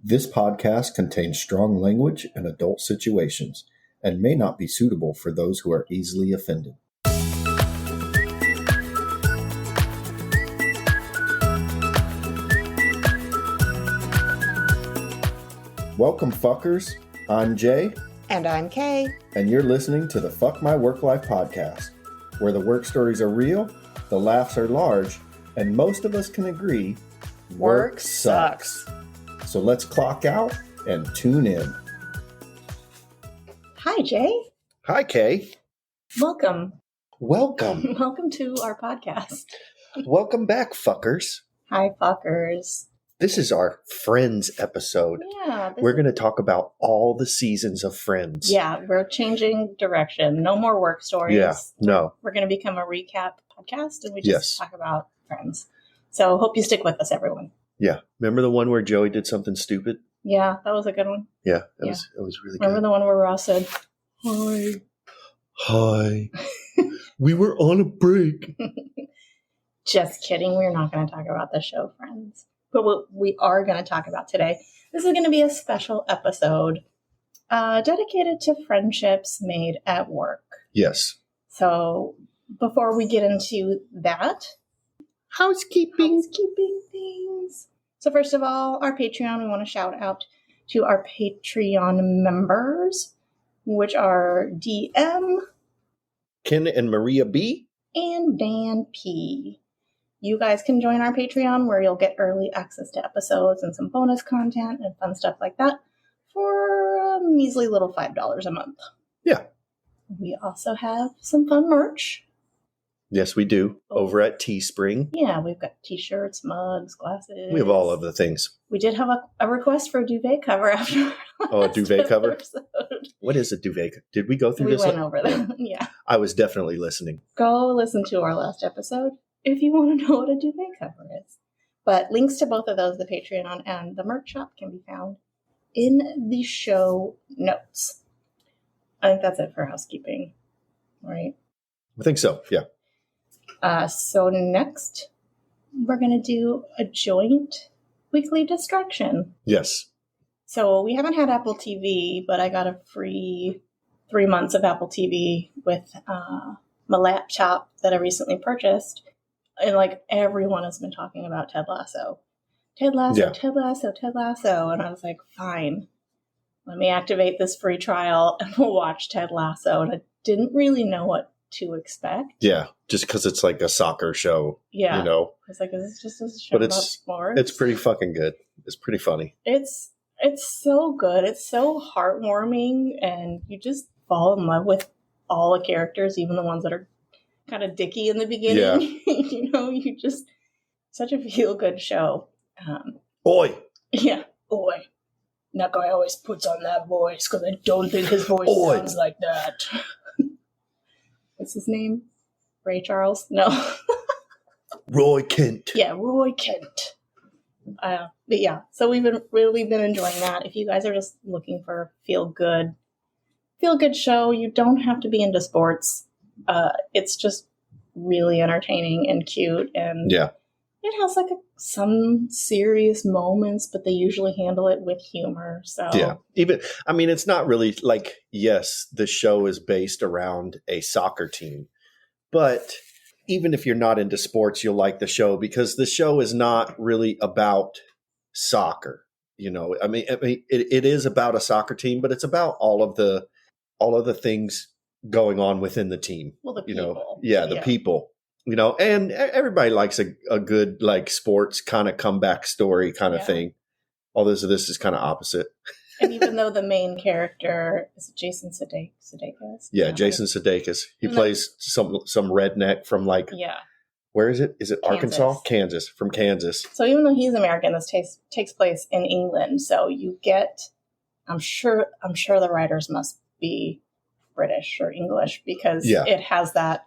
This podcast contains strong language and adult situations and may not be suitable for those who are easily offended. Welcome, fuckers. I'm Jay. And I'm Kay. And you're listening to the Fuck My Work Life podcast, where the work stories are real, the laughs are large, and most of us can agree, work sucks. So let's clock out and tune in. Hi, Jay. Hi, Kay. Welcome. Welcome. Welcome to our podcast. Welcome back, fuckers. Hi, fuckers. This is our Friends episode. Yeah. We're going to talk about all the seasons of Friends. Yeah, we're changing direction. No more work stories. Yeah, no. We're going to become a recap podcast, and we just talk about Friends. So hope you stick with us, everyone. Yeah. Remember the one where Joey did something stupid? Yeah, that was a good one. Yeah, it was really good. Remember the one where Ross said, "Hi." Hi. We were on a break. Just kidding. We're not going to talk about the show Friends. But what we are going to talk about today, this is going to be a special episode dedicated to friendships made at work. Yes. So before we get into that, Housekeeping things. So first of all, our Patreon, we want to shout out to our Patreon members, which are DM, Ken and Maria B, and Dan P. You guys can join our Patreon where you'll get early access to episodes and some bonus content and fun stuff like that for a measly little $5 a month. Yeah. We also have some fun merch. Yes, we do. Over at Teespring. Yeah, we've got t-shirts, mugs, glasses. We have all of the things. We did have a request for a duvet cover after a duvet cover? Episode. What is a duvet? Did we go through we this? We went over that, yeah. I was definitely listening. Go listen to our last episode if you want to know what a duvet cover is. But links to both of those, the Patreon and the merch shop, can be found in the show notes. I think that's it for housekeeping, right? I think so, yeah. So next, we're going to do a joint weekly distraction. Yes. So we haven't had Apple TV, but I got a free 3 months of Apple TV with my laptop that I recently purchased. And like everyone has been talking about Ted Lasso. Ted Lasso, yeah. Ted Lasso, Ted Lasso. And I was like, fine, let me activate this free trial and we'll watch Ted Lasso. And I didn't really know what to expect. Yeah, just because it's like a soccer show. Yeah. You know? It's like, is this just a show about sports? It's pretty fucking good. It's pretty funny. It's so good. It's so heartwarming. And you just fall in love with all the characters, even the ones that are kind of dicky in the beginning. Yeah. You know, you just such a feel-good show. Oi. Yeah. Oi. That guy always puts on that voice because I don't think his voice sounds like that. What's his name? Ray Charles? No. Roy Kent. Yeah, Roy Kent. But yeah, so we've really been enjoying that. If you guys are just looking for a feel-good show, you don't have to be into sports. It's just really entertaining and cute, and yeah, it has like some serious moments, but they usually handle it with humor. So yeah, it's not really like, yes, the show is based around a soccer team, but even if you're not into sports, you'll like the show because the show is not really about soccer. You know, it is about a soccer team, but it's about all of the things going on within the team. Well, the people. You know, the people, you know, and everybody likes a good, like, sports kind of comeback story kind of thing. Although this is kind of opposite. And even though the main character is Jason Sudeikis. Yeah, Jason Sudeikis. He plays some redneck from where is it? Is it Kansas. Arkansas? From Kansas. So even though he's American, this takes place in England. So you get, I'm sure the writers must be British or English because it has that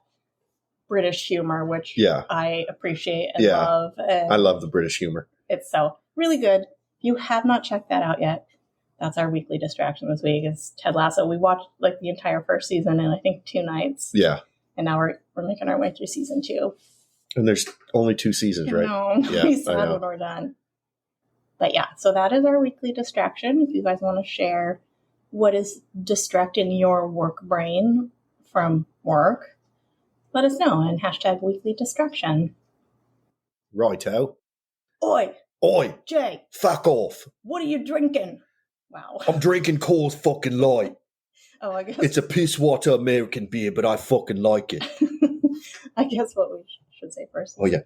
British humor, which I appreciate and love. And I love the British humor. It's so really good. If you have not checked that out yet, that's our weekly distraction this week is Ted Lasso. We watched like the entire first season in I think 2 nights. Yeah. And now we're making our way through season 2. And there's only 2 seasons, right? No, yeah, we sad when we're done. But yeah, so that is our weekly distraction. If you guys want to share what is distracting your work brain from work, let us know. And hashtag weekly distraction. Righto. Oi, Oi, Jay, fuck off. what are you drinking? Wow. I'm drinking Coors fucking Light. Oh, I guess. It's a piss water American beer, but I fucking like it. I guess what we should say first. Oh, yeah.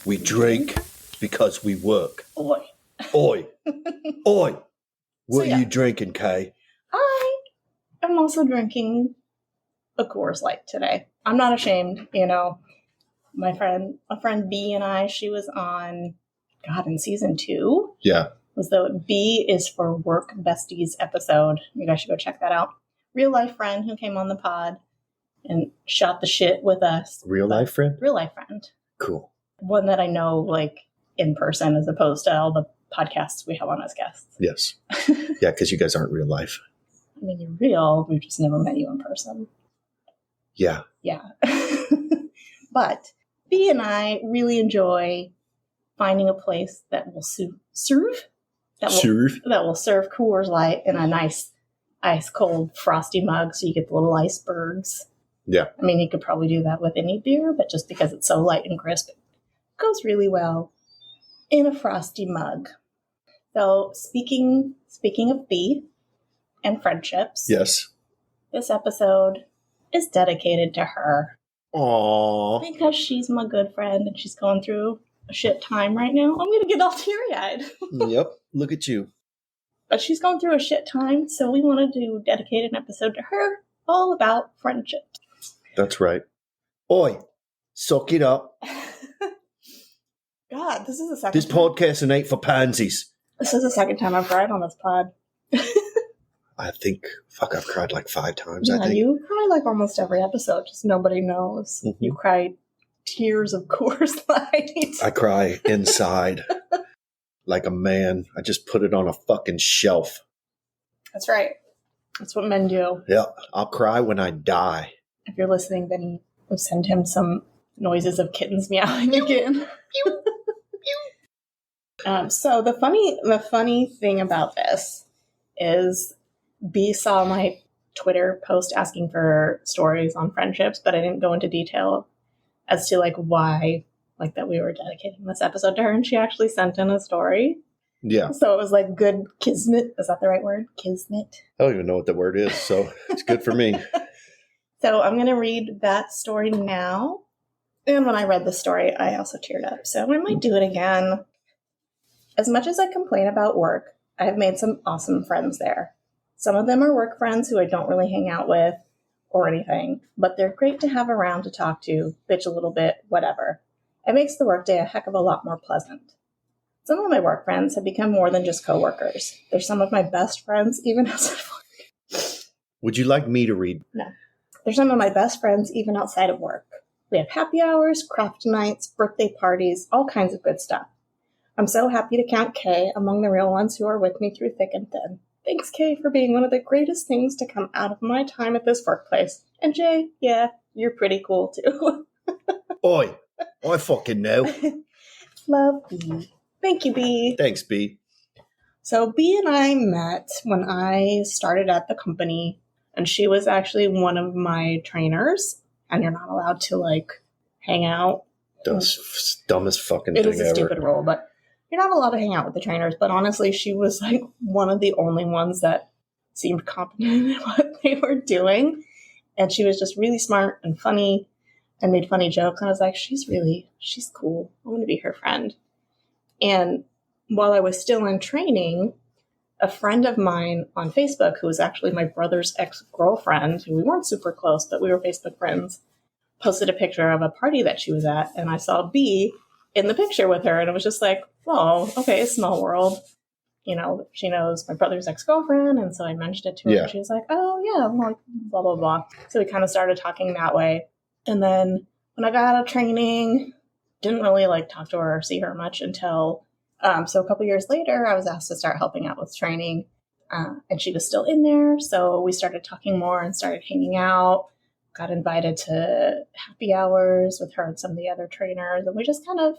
We drink because we work. Oi. Oi. Oi. What So, yeah. are you drinking, Kay? I am also drinking a Coors Light today. I'm not ashamed, you know. A friend B and I, she was on, in season 2. Yeah. Was the B is For Work Besties episode. You guys should go check that out. Real life friend who came on the pod and shot the shit with us. Real life friend? Real life friend. Cool. One that I know, like, in person as opposed to all the podcasts we have on as guests. Yes. Yeah, because you guys aren't real life. I mean, you're real. We've just never met you in person. Yeah. Yeah. But B and I really enjoy finding a place that will serve Coors Light in a nice ice cold frosty mug, so you get the little icebergs. Yeah. I mean, you could probably do that with any beer, but just because it's so light and crisp, it goes really well in a frosty mug. So speaking of B and friendships, Yes. this episode is dedicated to her. Aww. Because she's my good friend and she's going through a shit time right now. I'm going to get all teary-eyed. Yep. Look at you. But she's going through a shit time, so we wanted to dedicate an episode to her all about friendship. That's right. Oi, suck it up. God, this is the second This time. podcast ain't for pansies. This is the second time I've cried on this pod. I think, I've cried like 5 times, Yeah, I think. you cry like almost every episode, just nobody knows. Mm-hmm. You cry tears of Coors Light. I cry inside like a man. I just put it on a fucking shelf. That's right. That's what men do. Yeah, I'll cry when I die. If you're listening, then we'll send him some noises of kittens meowing again. So the funny thing about this is B saw my Twitter post asking for stories on friendships, but I didn't go into detail as to like why, like that we were dedicating this episode to her, and she actually sent in a story. Yeah. So it was like good kismet. Is that the right word? Kismet. I don't even know what the word is, so it's good for me. So I'm going to read that story now. And when I read the story, I also teared up. So I might do it again. As much as I complain about work, I have made some awesome friends there. Some of them are work friends who I don't really hang out with or anything, but they're great to have around to talk to, bitch a little bit, whatever. It makes the workday a heck of a lot more pleasant. Some of my work friends have become more than just coworkers. They're some of my best friends, even outside of work. Would you like me to read? No. They're some of my best friends, even outside of work. We have happy hours, craft nights, birthday parties, all kinds of good stuff. I'm so happy to count Kay among the real ones who are with me through thick and thin. Thanks, Kay, for being one of the greatest things to come out of my time at this workplace. And Jay, yeah, you're pretty cool too. Oi, I fucking know. Love B. Thank you, B. Thanks, B. So B and I met when I started at the company, and she was actually one of my trainers, and you're not allowed to, like, hang out. Dumbest fucking thing thing ever. It is a ever. stupid rule, but you're not allowed to hang out with the trainers. But honestly, she was, like, one of the only ones that seemed competent in what they were doing. And she was just really smart and funny and made funny jokes. And I was like, she's cool. I want to be her friend. And while I was still in training, a friend of mine on Facebook, who was actually my brother's ex-girlfriend, who we weren't super close, but we were Facebook friends, posted a picture of a party that she was at. And I saw B in the picture with her. And it was just like, oh, okay, small world. You know, she knows my brother's ex-girlfriend. And so I mentioned it to her. Yeah. And she was like, oh, yeah, I'm like, blah, blah, blah. So we kind of started talking that way. And then when I got out of training, didn't really like talk to her or see her much until, so a couple years later, I was asked to start helping out with training, and she was still in there. So we started talking more and started hanging out, got invited to happy hours with her and some of the other trainers. And we just kind of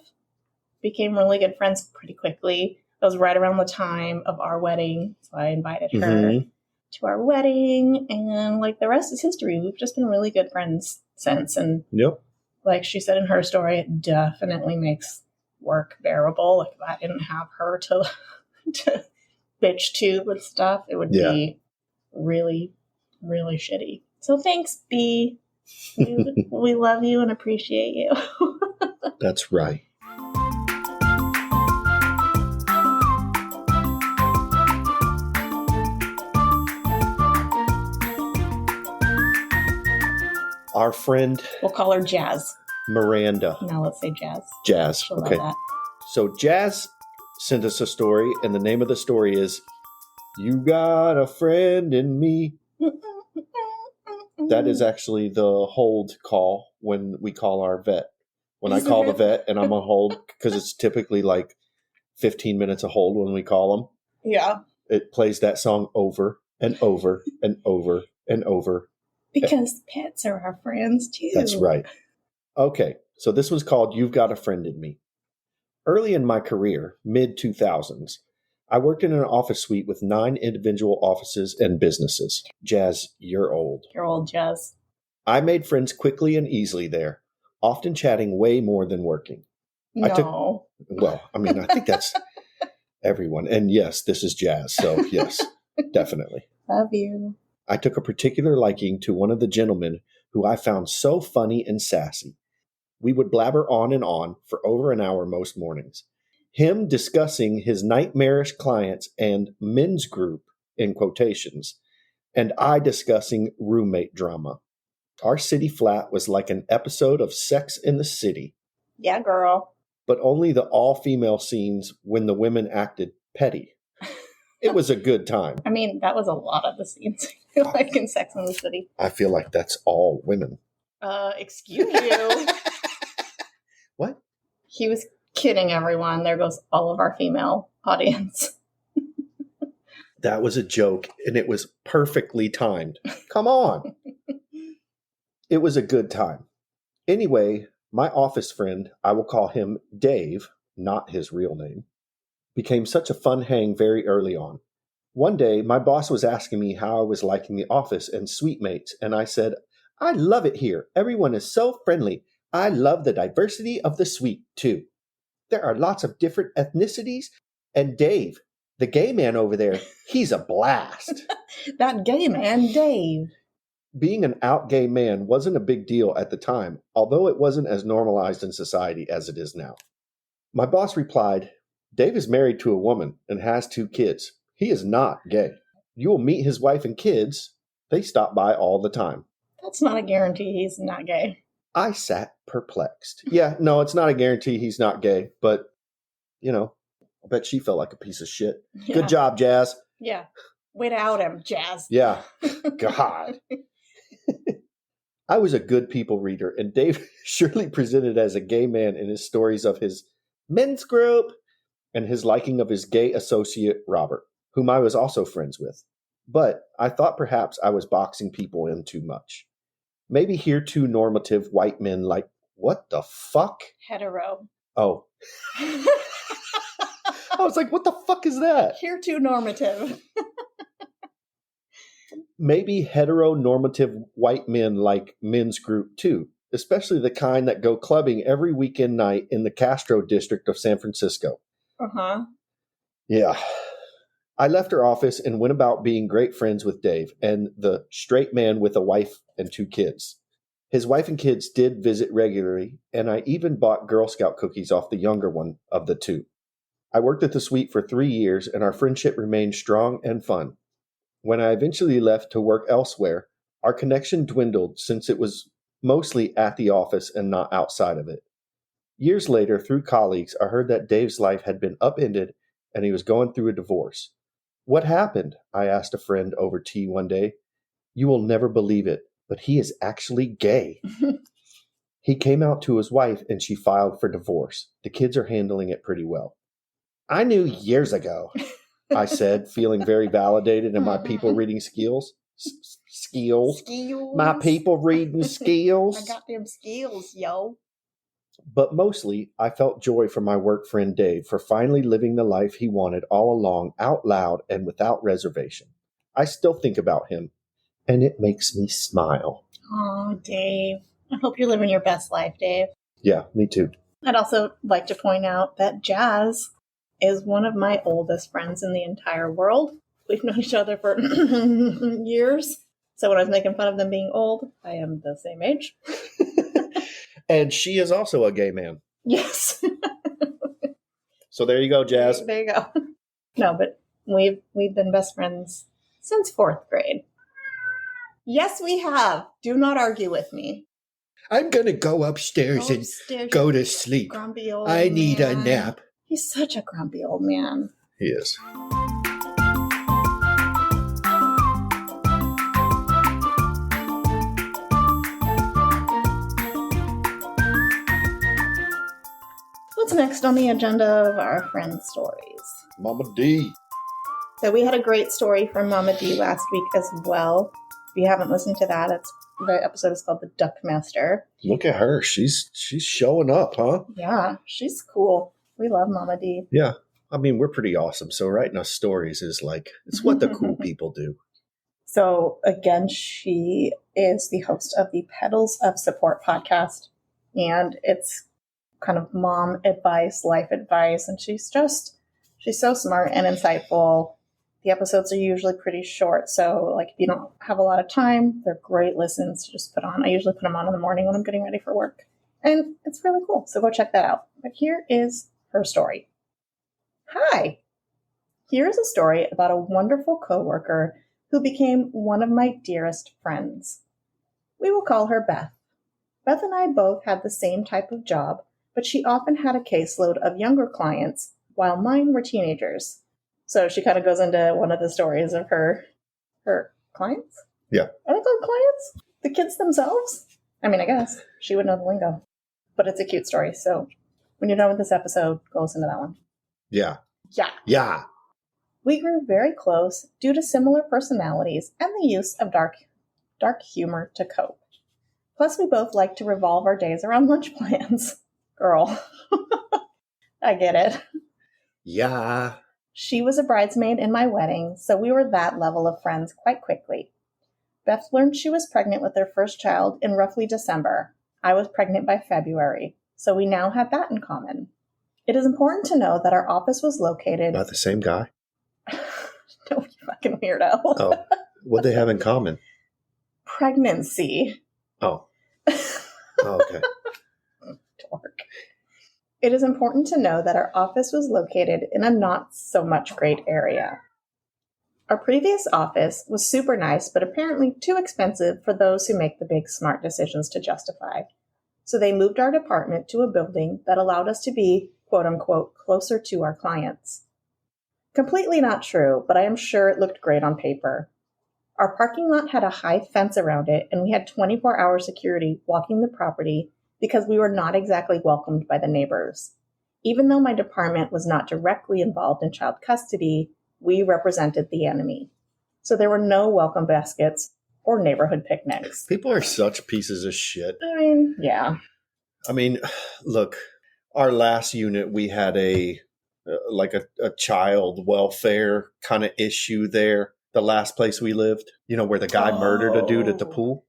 became really good friends pretty quickly. It was right around the time of our wedding, so I invited her to our wedding, and like the rest is history. We've just been really good friends since, and like she said in her story, it definitely makes work bearable. Like if I didn't have her to bitch to with stuff, it would be really, really shitty. So thanks, B. We love you and appreciate you. That's right. Our friend... We'll call her Jazz. Miranda. Now let's say Jazz. Jazz. She'll Okay. love that. So Jazz sent us a story, and the name of the story is You Got a Friend in Me. That is actually the hold call when we call our vet. When I call the vet and I'm on hold, because it's typically like 15 minutes of hold when we call them. Yeah. It plays that song over and over and over and over. Because pets are our friends too. That's right. Okay, so this one's called You've Got a Friend in Me. Early in my career, mid-2000s, I worked in an office suite with 9 individual offices and businesses. Jazz, you're old. You're old, Jazz. I made friends quickly and easily there, often chatting way more than working. No. I think that's everyone. And yes, this is Jazz, so yes, definitely. Love you. I took a particular liking to one of the gentlemen who I found so funny and sassy. We would blabber on and on for over an hour most mornings. Him discussing his nightmarish clients and men's group, in quotations, and I discussing roommate drama. Our city flat was like an episode of Sex in the City. Yeah, girl. But only the all-female scenes when the women acted petty. It was a good time. I mean, that was a lot of the scenes like in Sex in the City. I feel like that's all women. Excuse you. What? He was kidding everyone. There goes all of our female audience. That was a joke, and it was perfectly timed. Come on. It was a good time. Anyway, my office friend, I will call him Dave, not his real name, became such a fun hang very early on. One day, my boss was asking me how I was liking the office and suite mates, and I said, I love it here. Everyone is so friendly. I love the diversity of the suite, too. There are lots of different ethnicities, and Dave, the gay man over there, he's a blast. That gay man, Dave. Being an out gay man wasn't a big deal at the time, although it wasn't as normalized in society as it is now. My boss replied, Dave is married to a woman and has 2 kids. He is not gay. You will meet his wife and kids. They stop by all the time. That's not a guarantee he's not gay. I sat perplexed. Yeah, no, it's not a guarantee he's not gay, but, I bet she felt like a piece of shit. Yeah. Good job, Jazz. Yeah. Way to out him, Jazz. Yeah. God. I was a good people reader, and Dave surely presented as a gay man in his stories of his men's group and his liking of his gay associate, Robert, whom I was also friends with. But I thought perhaps I was boxing people in too much. Maybe here 2 normative white men like, what the fuck? Hetero. Oh. I was like, what the fuck is that? Here 2 normative. Maybe heteronormative white men like men's group too, especially the kind that go clubbing every weekend night in the Castro district of San Francisco. Uh-huh. Yeah. I left her office and went about being great friends with Dave and the straight man with a wife and 2 kids. His wife and kids did visit regularly, and I even bought Girl Scout cookies off the younger one of the 2. I worked at the suite for 3 years, and our friendship remained strong and fun. When I eventually left to work elsewhere, our connection dwindled since it was mostly at the office and not outside of it. Years later, through colleagues, I heard that Dave's life had been upended and he was going through a divorce. What happened? I asked a friend over tea one day. You will never believe it, but he is actually gay. He came out to his wife and she filed for divorce. The kids are handling it pretty well. I knew years ago, I said, feeling very validated in my people reading skills. Skills. My people reading skills. I got them skills, yo. But mostly, I felt joy for my work friend Dave for finally living the life he wanted all along, out loud and without reservation. I still think about him, and it makes me smile. Oh, Dave. I hope you're living your best life, Dave. Yeah, me too. I'd also like to point out that Jazz is one of my oldest friends in the entire world. We've known each other for years. So when I was making fun of them being old, I am the same age. And she is also a gay man. Yes. So there you go, Jazz. There you go. No, but we've been best friends since 4th grade. Yes, we have. Do not argue with me. I'm going to go upstairs and go to sleep. Grumpy old I need man. a nap. He's such a grumpy old man. He is. What's next on the agenda of our friend stories? Mama D. So we had a great story from Mama D last week as well. If you haven't listened to that, the episode is called The Duck Master. Look at her. She's showing up, huh? Yeah, she's cool. We love Mama D. Yeah. I mean, we're pretty awesome. So writing us stories is like, it's what the cool people do. So again, she is the host of the Pedals of Support podcast. And it's kind of mom advice, life advice. And she's so smart and insightful. The episodes are usually pretty short. So like if you don't have a lot of time, they're great listens to just put on. I usually put them on in the morning when I'm getting ready for work. And it's really cool. So go check that out. But here is her story. Hi. Here is a story about a wonderful coworker who became one of my dearest friends. We will call her Beth. Beth and I both had the same type of job, but she often had a caseload of younger clients while mine were teenagers. So she kind of goes into one of the stories of her clients. Yeah. Are they called clients? The kids themselves? I mean, I guess she would know the lingo, but it's a cute story. So when you're done with this episode, go listen to that one. Yeah. Yeah. Yeah. We grew very close due to similar personalities and the use of dark humor to cope. Plus, we both like to revolve our days around lunch plans. Girl. I get it. Yeah. She was a bridesmaid in my wedding, so we were that level of friends quite quickly. Beth learned she was pregnant with their first child in roughly December. I was pregnant by February, so we now had that in common. It is important to know that our office was located... About the same guy? No, you fucking weirdo. Oh, what they have in common? Pregnancy. Oh. Oh, okay. Dork. It is important to know that our office was located in a not so much great area. Our previous office was super nice, but apparently too expensive for those who make the big smart decisions to justify. So they moved our department to a building that allowed us to be, quote unquote, closer to our clients. Completely not true, but I am sure it looked great on paper. Our parking lot had a high fence around it, and we had 24-hour security walking the property because we were not exactly welcomed by the neighbors. Even though my department was not directly involved in child custody, we represented the enemy. So there were no welcome baskets or neighborhood picnics. People are such pieces of shit. I mean, yeah. I mean, look, our last unit, we had a child welfare kind of issue there. The last place we lived, where the guy murdered a dude at the pool.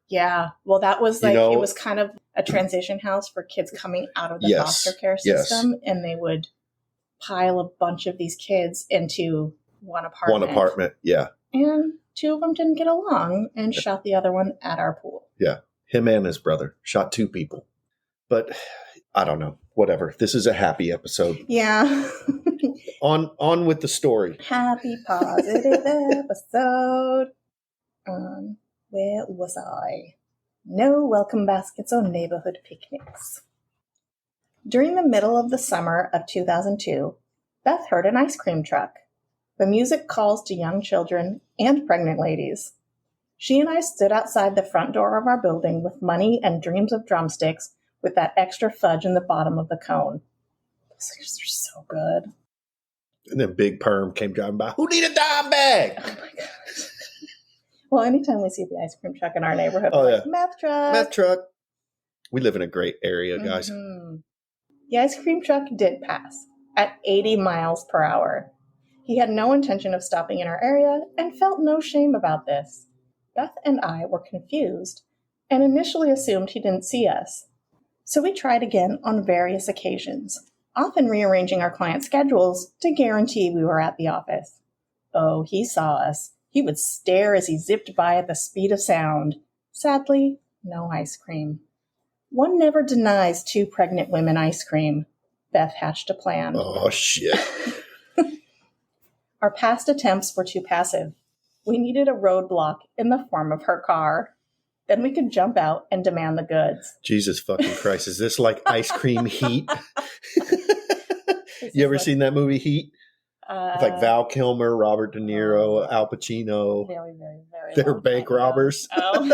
Yeah. Well, that was it was kind of a transition house for kids coming out of the foster care system. Yes. And they would pile a bunch of these kids into one apartment. One apartment, yeah. And 2 of them didn't get along and shot the other one at our pool. Yeah. Him and his brother shot 2 people. But I don't know. Whatever. This is a happy episode. Yeah. On with the story. Happy, positive episode. Where was I? No welcome baskets or neighborhood picnics. During the middle of the summer of 2002, Beth heard an ice cream truck. The music calls to young children and pregnant ladies. She and I stood outside the front door of our building with money and dreams of drumsticks with that extra fudge in the bottom of the cone. Those things are so good. And then Big Perm came driving by. Who need a dime bag? Oh my God. Well, anytime we see the ice cream truck in our neighborhood, we're like, meth truck. Meth truck. We live in a great area, guys. Mm-hmm. The ice cream truck did pass at 80 miles per hour. He had no intention of stopping in our area and felt no shame about this. Beth and I were confused and initially assumed he didn't see us. So we tried again on various occasions, often rearranging our client schedules to guarantee we were at the office. Oh, he saw us. He would stare as he zipped by at the speed of sound. Sadly, no ice cream. One never denies 2 pregnant women ice cream. Beth hatched a plan. Oh, shit. Our past attempts were too passive. We needed a roadblock in the form of her car. Then we could jump out and demand the goods. Jesus fucking Christ. Is this like Ice Cream Heat? You ever seen that movie Heat? With like Val Kilmer, Robert De Niro, Al Pacino. Very, very, very. They're bank robbers. Oh.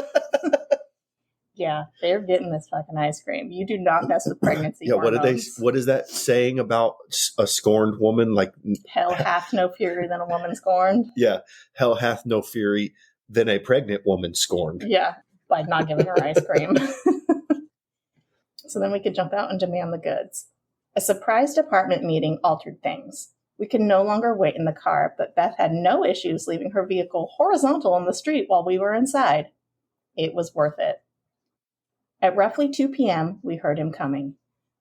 Yeah, they're getting this fucking ice cream. You do not mess with pregnancy hormones. What is that saying about a scorned woman? Like, hell hath no fury than a woman scorned. Yeah, hell hath no fury than a pregnant woman scorned. Yeah, by not giving her ice cream. So then we could jump out and demand the goods. A surprise department meeting altered things. We could no longer wait in the car, but Beth had no issues leaving her vehicle horizontal on the street while we were inside. It was worth it. At roughly 2 p.m., we heard him coming.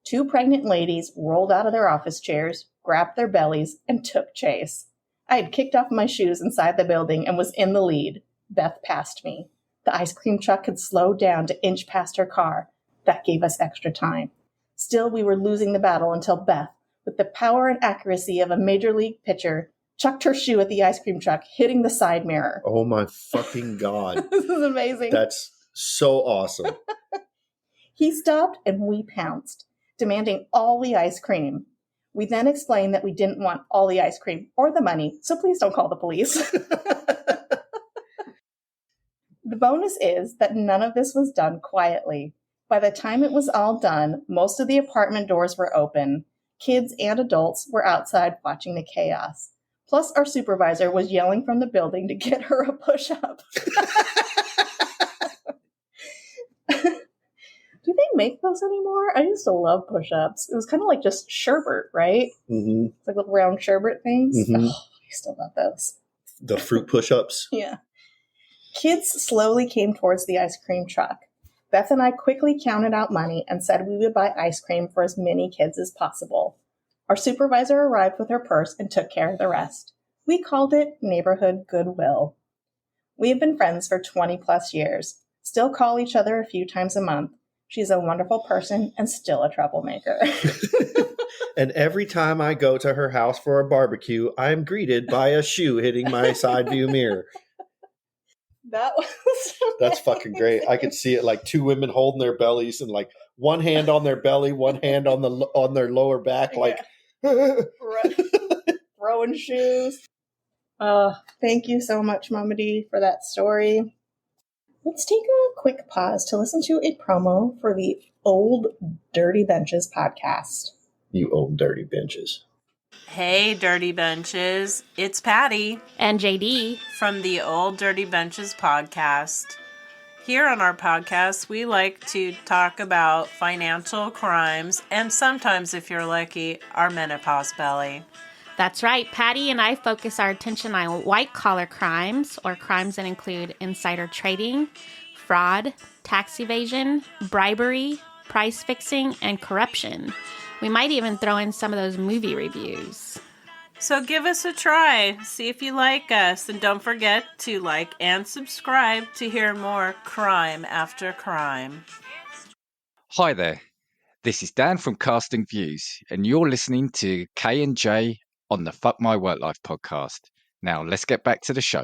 2 pregnant ladies rolled out of their office chairs, grabbed their bellies, and took chase. I had kicked off my shoes inside the building and was in the lead. Beth passed me. The ice cream truck had slowed down to inch past her car. That gave us extra time. Still, we were losing the battle until Beth, with the power and accuracy of a major league pitcher, chucked her shoe at the ice cream truck, hitting the side mirror. Oh my fucking God. This is amazing. That's so awesome. He stopped and we pounced, demanding all the ice cream. We then explained that we didn't want all the ice cream or the money, so please don't call the police. The bonus is that none of this was done quietly. By the time it was all done, most of the apartment doors were open. Kids and adults were outside watching the chaos. Plus, our supervisor was yelling from the building to get her a push-up. Do they make those anymore? I used to love push-ups. It was kind of like just sherbet, right? Mm-hmm. It's like little round sherbet things. Mm-hmm. Oh, I still love those. The fruit push-ups? Yeah. Kids slowly came towards the ice cream truck. Beth and I quickly counted out money and said we would buy ice cream for as many kids as possible. Our supervisor arrived with her purse and took care of the rest. We called it neighborhood goodwill. We have been friends for 20 plus years, still call each other a few times a month. She's a wonderful person and still a troublemaker. And every time I go to her house for a barbecue, I am greeted by a shoe hitting my side view mirror. That was That's fucking great. I could see it like 2 women holding their bellies and like one hand on their belly, one hand on their lower back, like throwing shoes. Thank you so much, Mama D, for that story. Let's take a quick pause to listen to a promo for the Old Dirty Benches podcast. You old dirty benches. Hey, Dirty Benches. It's Patty and JD from the Old Dirty Benches podcast. Here on our podcast, we like to talk about financial crimes and sometimes, if you're lucky, our menopause belly. That's right. Patty and I focus our attention on white-collar crimes, or crimes that include insider trading, fraud, tax evasion, bribery, price fixing, and corruption. We might even throw in some of those movie reviews. So give us a try. See if you like us. And don't forget to like and subscribe to hear more crime after crime. Hi there. This is Dan from Casting Views, and you're listening to K&J on the Fuck My Work Life podcast. Now, let's get back to the show.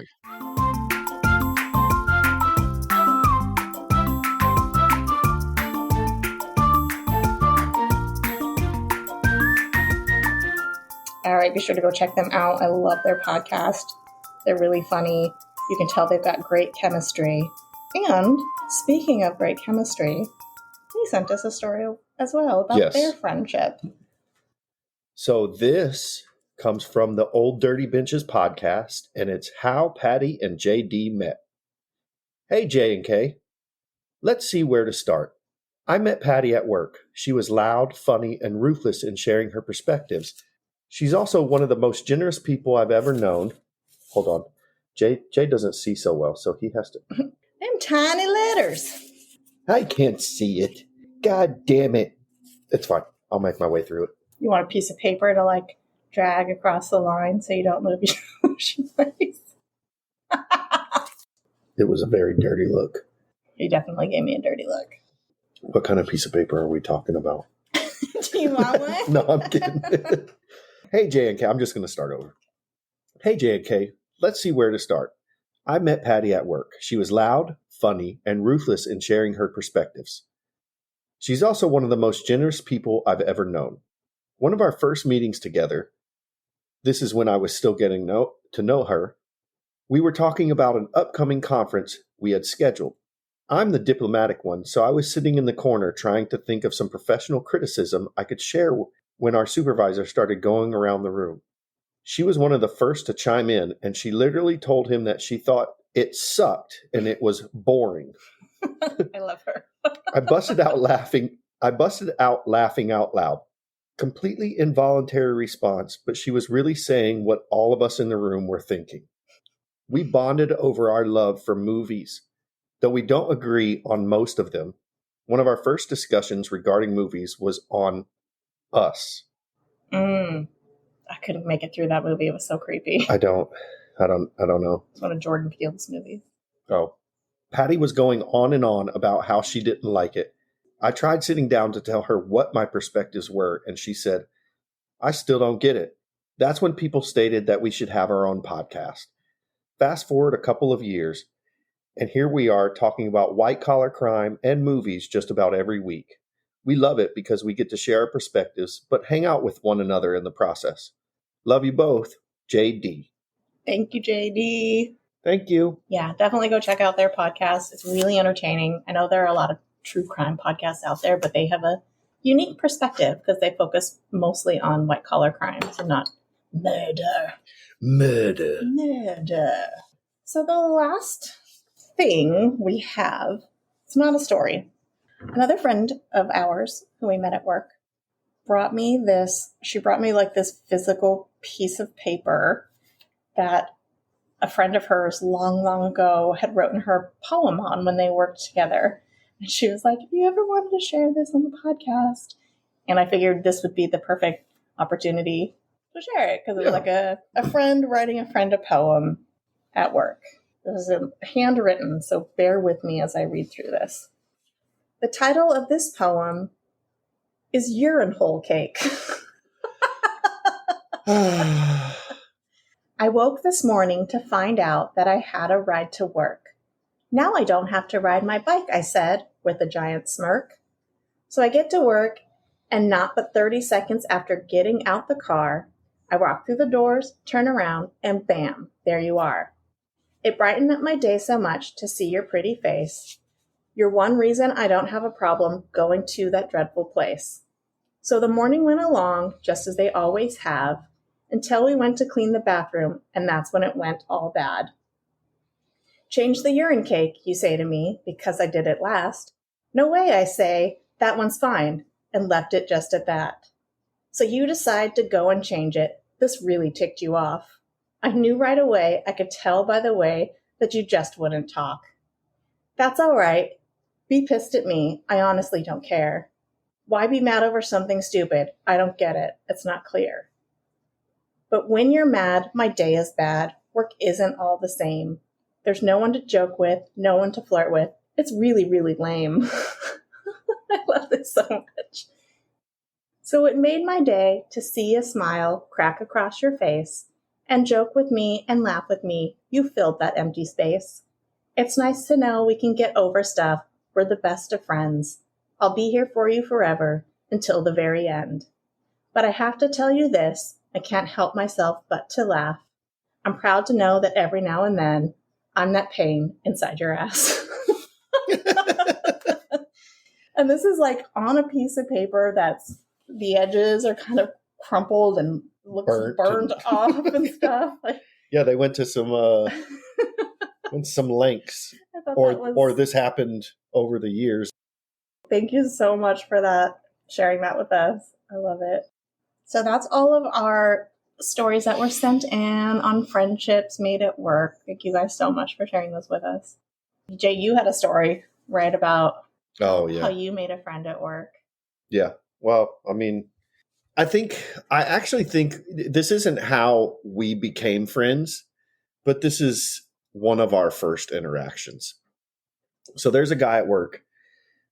All right, be sure to go check them out. I love their podcast. They're really funny. You can tell they've got great chemistry. And speaking of great chemistry, they sent us a story as well about their friendship. So this comes from the Old Dirty Benches podcast, and it's how Patty and JD met. Hey, J and K. Let's see where to start. I met Patty at work. She was loud, funny, and ruthless in sharing her perspectives. She's also one of the most generous people I've ever known. Hold on. Jay doesn't see so well, so he has to. Them tiny letters. I can't see it. God damn it. It's fine. I'll make my way through it. You want a piece of paper to like drag across the line so you don't move your face? It was a very dirty look. You definitely gave me a dirty look. What kind of piece of paper are we talking about? Do you want one? No, I'm kidding. Hey, J&K, I'm just going to start over. Hey, J&K, let's see where to start. I met Patty at work. She was loud, funny, and ruthless in sharing her perspectives. She's also one of the most generous people I've ever known. One of our first meetings together, this is when I was still getting to know her, we were talking about an upcoming conference we had scheduled. I'm the diplomatic one, so I was sitting in the corner trying to think of some professional criticism I could share when our supervisor started going around the room. She was one of the first to chime in, and she literally told him that she thought it sucked and it was boring. I love her. I busted out laughing out loud. Completely involuntary response, but she was really saying what all of us in the room were thinking. We bonded over our love for movies. Though we don't agree on most of them, one of our first discussions regarding movies was on Us. I couldn't make it through that movie. It was so creepy. I don't know. It's one of Jordan Peele's movies. Oh. Patty was going on and on about how she didn't like it. I tried sitting down to tell her what my perspectives were, and she said, I still don't get it. That's when people stated that we should have our own podcast. Fast forward a couple of years, and here we are talking about white-collar crime and movies just about every week. We love it because we get to share our perspectives, but hang out with one another in the process. Love you both, JD. Thank you, JD. Thank you. Yeah, definitely go check out their podcast. It's really entertaining. I know there are a lot of true crime podcasts out there, but they have a unique perspective because they focus mostly on white-collar crimes and not murder. Murder. So the last thing we have, it's not a story. Another friend of ours who we met at work brought me this. She brought me like this physical piece of paper that a friend of hers long, long ago had written her a poem on when they worked together. And she was like, if you ever wanted to share this on the podcast. And I figured this would be the perfect opportunity to share it because it was like a friend writing a friend a poem at work. It was handwritten, so bear with me as I read through this. The title of this poem is Urine Hole Cake. I woke this morning to find out that I had a ride to work. Now I don't have to ride my bike, I said, with a giant smirk. So I get to work, and not but 30 seconds after getting out the car, I walk through the doors, turn around, and bam, there you are. It brightened up my day so much to see your pretty face. You're one reason I don't have a problem going to that dreadful place. So the morning went along, just as they always have, until we went to clean the bathroom, and that's when it went all bad. Change the urine cake, you say to me, because I did it last. No way, I say, that one's fine, and left it just at that. So you decide to go and change it. This really ticked you off. I knew right away, I could tell by the way, that you just wouldn't talk. That's all right. Be pissed at me. I honestly don't care. Why be mad over something stupid? I don't get it. It's not clear. But when you're mad, my day is bad. Work isn't all the same. There's no one to joke with, no one to flirt with. It's really, really lame. I love this so much. So it made my day to see a smile crack across your face and joke with me and laugh with me. You filled that empty space. It's nice to know we can get over stuff. We're the best of friends. I'll be here for you forever until the very end. But I have to tell you this, I can't help myself but to laugh. I'm proud to know that every now and then, I'm that pain inside your ass. And this is like on a piece of paper that's, the edges are kind of crumpled and looks burned off and stuff. Like, yeah, they went to some lengths. Or this happened over the years. Thank you so much for that, sharing that with us. I love it. So that's all of our stories that were sent in on friendships made at work. Thank you guys so much for sharing those with us. Jay, you had a story, right, about Oh, yeah. how you made a friend at work. Yeah. Well, I mean, I actually think this isn't how we became friends, but this is one of our first interactions. So there's a guy at work,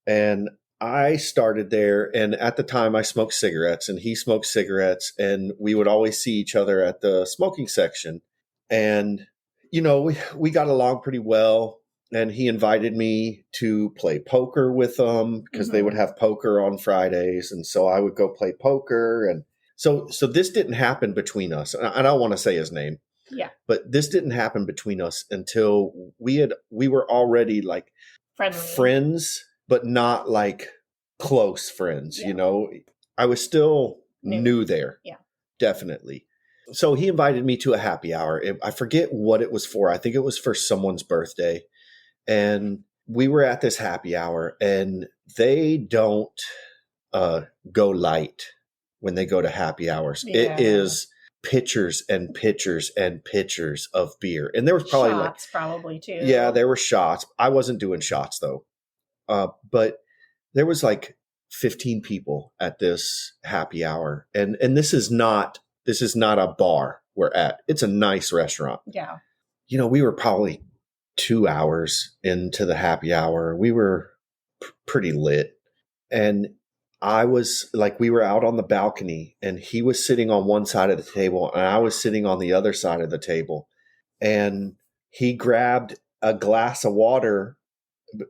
and I started there, and at the time I smoked cigarettes and he smoked cigarettes, and we would always see each other at the smoking section. And, we got along pretty well, and he invited me to play poker with them because they would have poker on Fridays. And so I would go play poker. And so this didn't happen between us. And I don't want to say his name. Yeah. But this didn't happen between us until we were already like Friendly. friends, but not like close friends. Yeah. I was still New. new there. Yeah. Definitely. So he invited me to a happy hour. I forget what it was for. I think it was for someone's birthday. And we were at this happy hour, and they don't go light when they go to happy hours. Yeah. It is pitchers and pitchers and pitchers of beer. And there was probably shots, probably too. Yeah, there were shots. I wasn't doing shots though. But there was like 15 people at this happy hour. And this is not a bar we're at. It's a nice restaurant. Yeah. We were probably 2 hours into the happy hour. We were pretty lit. And I was like, we were out on the balcony, and he was sitting on one side of the table and I was sitting on the other side of the table. And he grabbed a glass of water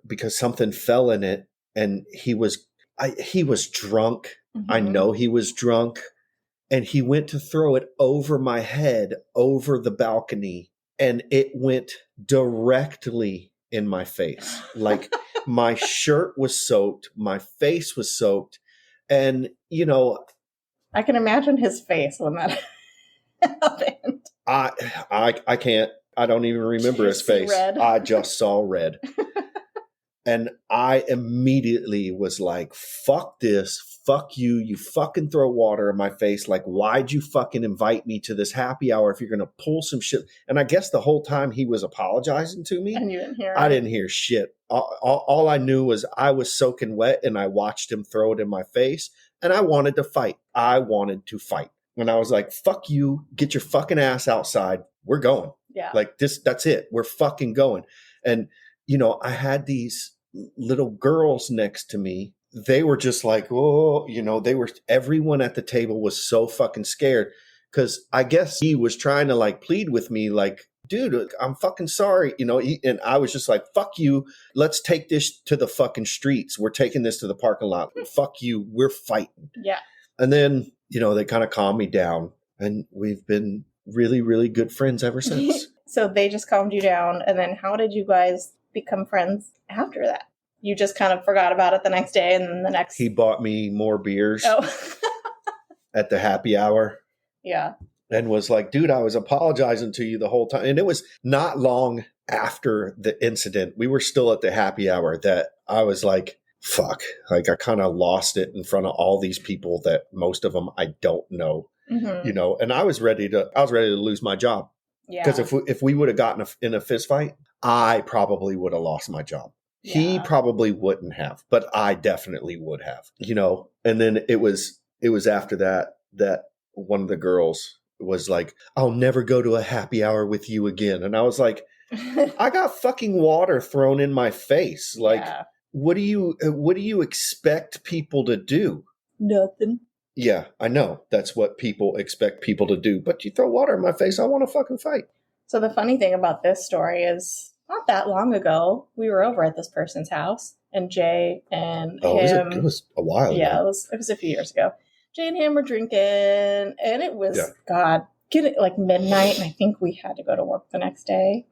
because something fell in it, and he was drunk. Mm-hmm. I know he was drunk, and he went to throw it over my head, over the balcony, and it went directly in my face. Like my shirt was soaked, my face was soaked, and I can imagine his face when that happened. I can't. I don't even remember his face. Red? I just saw red. And I immediately was like, fuck this. Fuck you. You fucking throw water in my face. Like, why'd you fucking invite me to this happy hour if you're going to pull some shit? And I guess the whole time he was apologizing to me. And you didn't hear it. I didn't hear shit. All I knew was I was soaking wet, and I watched him throw it in my face, and I wanted to fight. And I was like, fuck you. Get your fucking ass outside. We're going. Yeah. Like that's it. We're fucking going. And, I had these little girls next to me. They were just like, oh, everyone at the table was so fucking scared, because I guess he was trying to like plead with me, like, dude, I'm fucking sorry. And I was just like, fuck you. Let's take this to the fucking streets. We're taking this to the parking lot. Fuck you. We're fighting. Yeah. And then, they kind of calmed me down, and we've been really, really good friends ever since. So they just calmed you down. And then how did you guys become friends after that? You just kind of forgot about it the next day, and then the next... He bought me more beers at the happy hour. Yeah. And was like, dude, I was apologizing to you the whole time. And it was not long after the incident, we were still at the happy hour, that I was like, fuck. Like, I kind of lost it in front of all these people that most of them I don't know. Mm-hmm. And I was ready to lose my job. Yeah. Because if we would have gotten in a fist fight, I probably would have lost my job. Yeah. He probably wouldn't have, but I definitely would have, And then it was after that one of the girls was like, I'll never go to a happy hour with you again. And I was like, I got fucking water thrown in my face. Like, what do you expect people to do? Nothing. Yeah, I know. That's what people expect people to do. But you throw water in my face, I want to fucking fight. So the funny thing about this story is, not that long ago, we were over at this person's house, and Jay and him... It was a while ago. Yeah, it was a few years ago. Jay and him were drinking, and it was, getting like midnight, and I think we had to go to work the next day.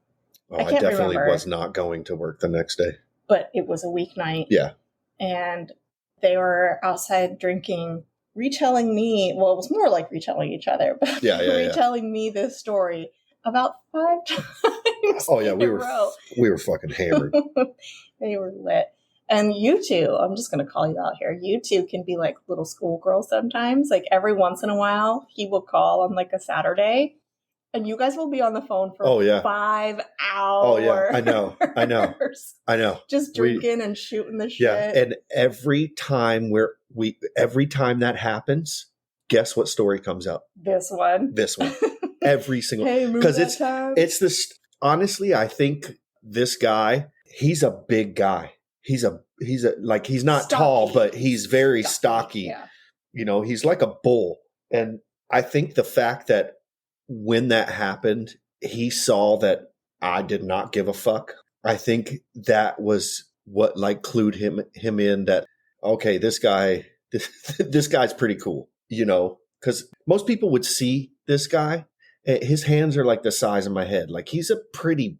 Oh, I definitely was not going to work the next day. But it was a weeknight. Yeah. And they were outside drinking, retelling me, well, it was more like retelling each other, but retelling me this story about 5 times. Oh yeah, we were fucking hammered. They were lit. And you two, I'm just going to call you out here. You two can be like little schoolgirls sometimes. Like every once in a while, he will call on like a Saturday and you guys will be on the phone for 5 hours. Oh, yeah. I know. Just drinking and shooting the shit. Yeah. And every time that happens, guess what story comes up? This one. Every single, because it's this, honestly, I think this guy, he's a big guy. He's not stocky. Tall, but he's very stocky. Yeah. You know, he's like a bull. And I think the fact that when that happened, he saw that I did not give a fuck. I think that was what like clued him in that, okay, this guy's pretty cool, you know, because most people would see this guy. His hands are like the size of my head. Like he's a pretty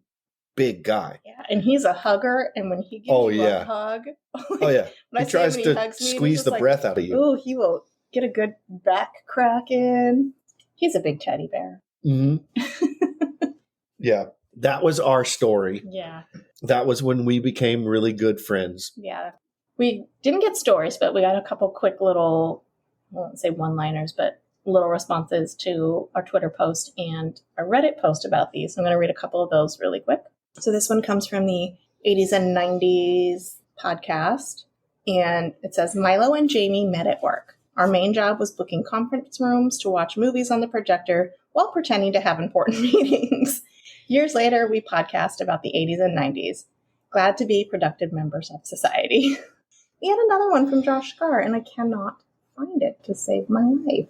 big guy. Yeah, and he's a hugger. And when he gives a hug, he tries to squeeze the breath out of you. Oh, he will get a good back crack in. He's a big teddy bear. Mm-hmm. Yeah, that was our story. Yeah, that was when we became really good friends. Yeah, we didn't get stories, but we got a couple quick little, I won't say one-liners, but little responses to our Twitter post and our Reddit post about these. So I'm going to read a couple of those really quick. So this one comes from the 80s and 90s podcast, and it says, Milo and Jamie met at work. Our main job was booking conference rooms to watch movies on the projector while pretending to have important meetings. Years later, we podcast about the 80s and 90s. Glad to be productive members of society. We had another one from Josh Scar, and I cannot find it to save my life.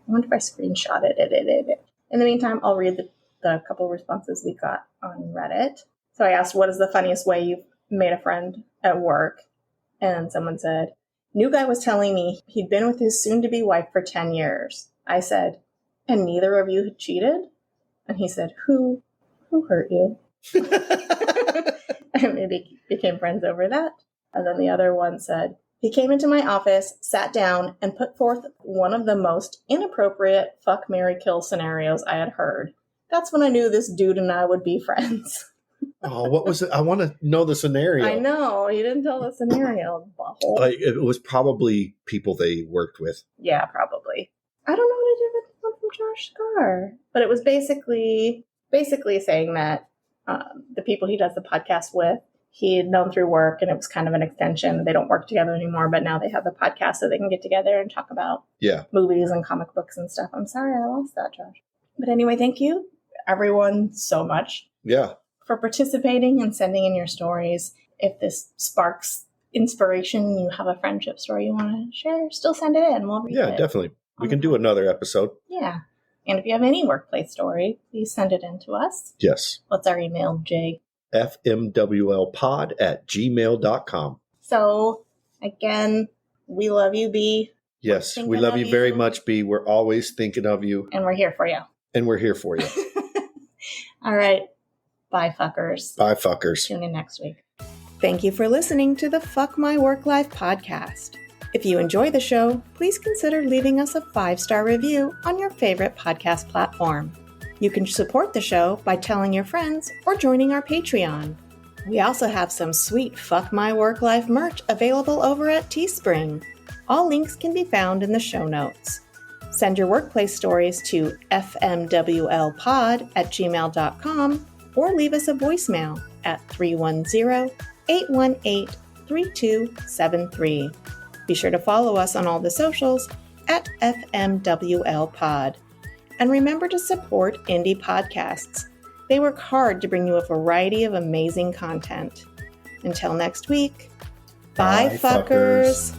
I wonder if I screenshotted it. In the meantime, I'll read the couple responses we got on Reddit. So I asked, what is the funniest way you've made a friend at work? And someone said, new guy was telling me he'd been with his soon-to-be wife for 10 years. I said, and neither of you had cheated? And he said, who hurt you? And we became friends over that. And then the other one said, he came into my office, sat down, and put forth one of the most inappropriate fuck, marry, kill scenarios I had heard. That's when I knew this dude and I would be friends. Oh, what was it? I want to know the scenario. I know. You didn't tell the scenario, butthole. It was probably people they worked with. Yeah, probably. I don't know what to do with the one from Josh Scar. But it was basically saying that the people he does the podcast with, he had known through work, and it was kind of an extension. They don't work together anymore, but now they have the podcast so they can get together and talk about movies and comic books and stuff. I'm sorry I lost that, Josh. But anyway, thank you, everyone, so much. Yeah. For participating and sending in your stories. If this sparks inspiration, you have a friendship story you want to share, still send it in. We'll read it. Yeah, definitely. We can do another episode. Yeah. And if you have any workplace story, please send it in to us. Yes. What's our email, Jay? fmwlpod@gmail.com. So, again, we love you, B. Yes, we love you very much, B. We're always thinking of you. And we're here for you. All right. Bye, fuckers. Bye, fuckers. Tune in next week. Thank you for listening to the Fuck My Work Life podcast. If you enjoy the show, please consider leaving us a 5-star review on your favorite podcast platform. You can support the show by telling your friends or joining our Patreon. We also have some sweet Fuck My Work Life merch available over at Teespring. All links can be found in the show notes. Send your workplace stories to fmwlpod@gmail.com or leave us a voicemail at 310-818-3273. Be sure to follow us on all the socials at FMWLPod. And remember to support indie podcasts. They work hard to bring you a variety of amazing content. Until next week, bye fuckers.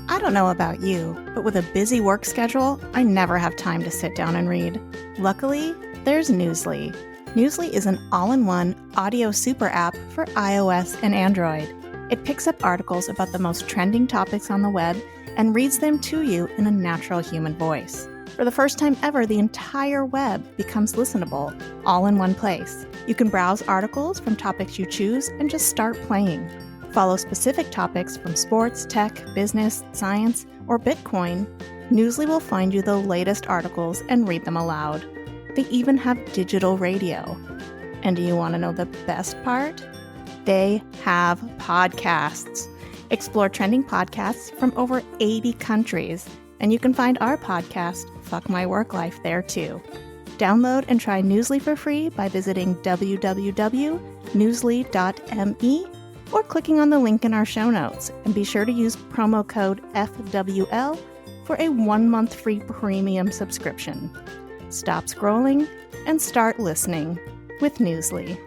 I don't know about you, but with a busy work schedule, I never have time to sit down and read. Luckily, there's Newsly. Newsly is an all-in-one audio super app for iOS and Android. It picks up articles about the most trending topics on the web and reads them to you in a natural human voice. For the first time ever, the entire web becomes listenable, all in one place. You can browse articles from topics you choose and just start playing. follow specific topics from sports, tech, business, science, or Bitcoin, Newsly will find you the latest articles and read them aloud. They even have digital radio. And do you want to know the best part? They have podcasts. Explore trending podcasts from over 80 countries, and you can find our podcast, Fuck My Work Life, there too. Download and try Newsly for free by visiting www.newsly.me or clicking on the link in our show notes. And be sure to use promo code FWL for a 1-month free premium subscription. Stop scrolling and start listening with Newsly.